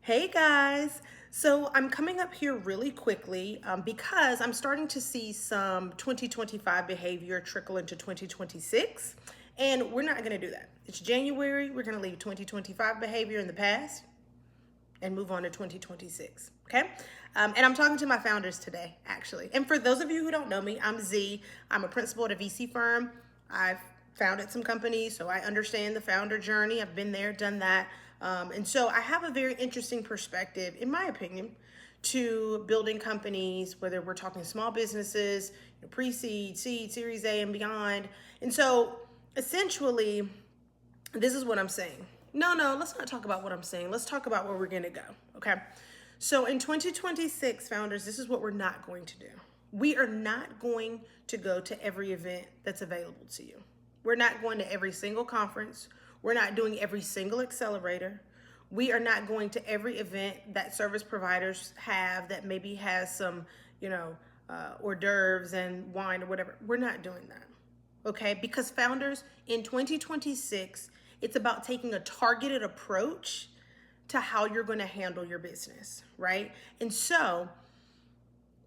Hey guys, so I'm coming up here really quickly because I'm starting to see some 2025 behavior trickle into 2026, and we're not going to do that. It's January, we're going to leave 2025 behavior in the past and move on to 2026, okay? And I'm talking to my founders today, actually. And for those of you who don't know me, I'm Z. I'm a principal at a VC firm. I've founded some companies, so I understand the founder journey. I've been there, done that. And so I have a very interesting perspective, in my opinion, to building companies, whether we're talking small businesses, pre-seed, seed, Series A, and beyond. And so essentially, this is what I'm saying. No, let's not talk about what I'm saying. Let's talk about where we're going to go. Okay. So in 2026, founders, this is what we're not going to do. We are not going to go to every event that's available to you. We're not going to every single conference. We're not doing every single accelerator. We are not going to every event that service providers have that maybe has some, hors d'oeuvres and wine or whatever. We're not doing that. Okay, because founders in 2026, it's about taking a targeted approach to how you're going to handle your business, right? And so,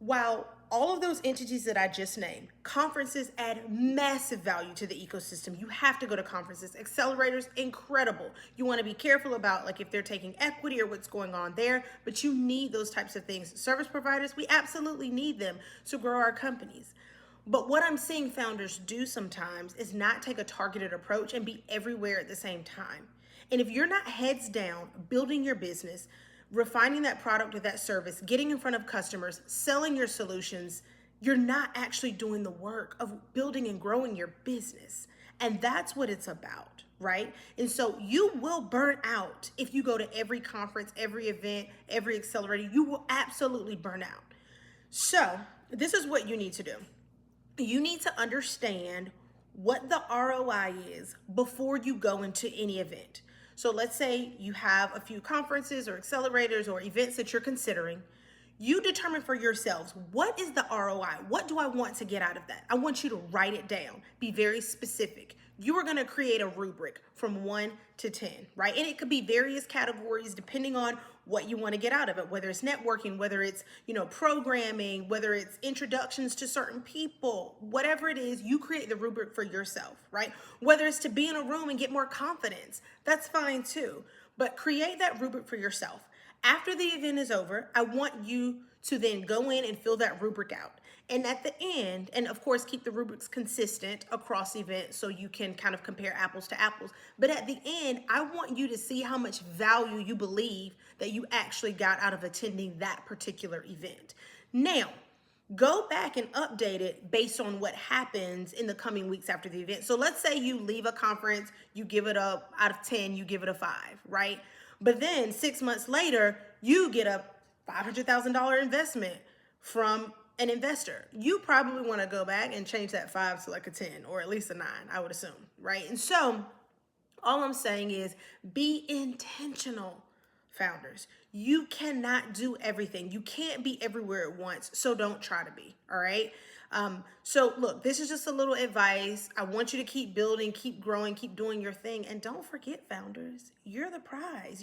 while all of those entities that I just named, conferences add massive value to the ecosystem. You have to go to conferences. Accelerators, incredible. You want to be careful about like if they're taking equity or what's going on there, but you need those types of things. Service providers, we absolutely need them to grow our companies. But what I'm seeing founders do sometimes is not take a targeted approach and be everywhere at the same time. And if you're not heads down, building your business, refining that product or that service, getting in front of customers, selling your solutions, you're not actually doing the work of building and growing your business. And that's what it's about, right? And so you will burn out if you go to every conference, every event, every accelerator. You will absolutely burn out. So this is what you need to do. You need to understand what the ROI is before you go into any event. So let's say you have a few conferences or accelerators or events that you're considering. You determine for yourselves, what is the ROI? What do I want to get out of that? I want you to write it down. Be very specific. You are going to create a rubric from 1 to 10, right? And it could be various categories depending on what you want to get out of it, whether it's networking, whether it's, programming, whether it's introductions to certain people, whatever it is, you create the rubric for yourself, right? Whether it's to be in a room and get more confidence, that's fine too. But create that rubric for yourself. After the event is over, I want you to then go in and fill that rubric out. And at the end, and of course, keep the rubrics consistent across events so you can kind of compare apples to apples. But at the end, I want you to see how much value you believe that you actually got out of attending that particular event. Now, go back and update it based on what happens in the coming weeks after the event. So let's say you leave a conference, you give it a, out of 10, you give it a 5, right? But then 6 months later, you get a $500,000 investment from an investor. You probably want to go back and change that 5 to like a 10 or at least a 9, I would assume, right? And so all I'm saying is be intentional, founders. You cannot do everything. You can't be everywhere at once, so don't try to be, all right? So look, this is just a little advice. I want you to keep building, keep growing, keep doing your thing. And don't forget, founders, you're the prize.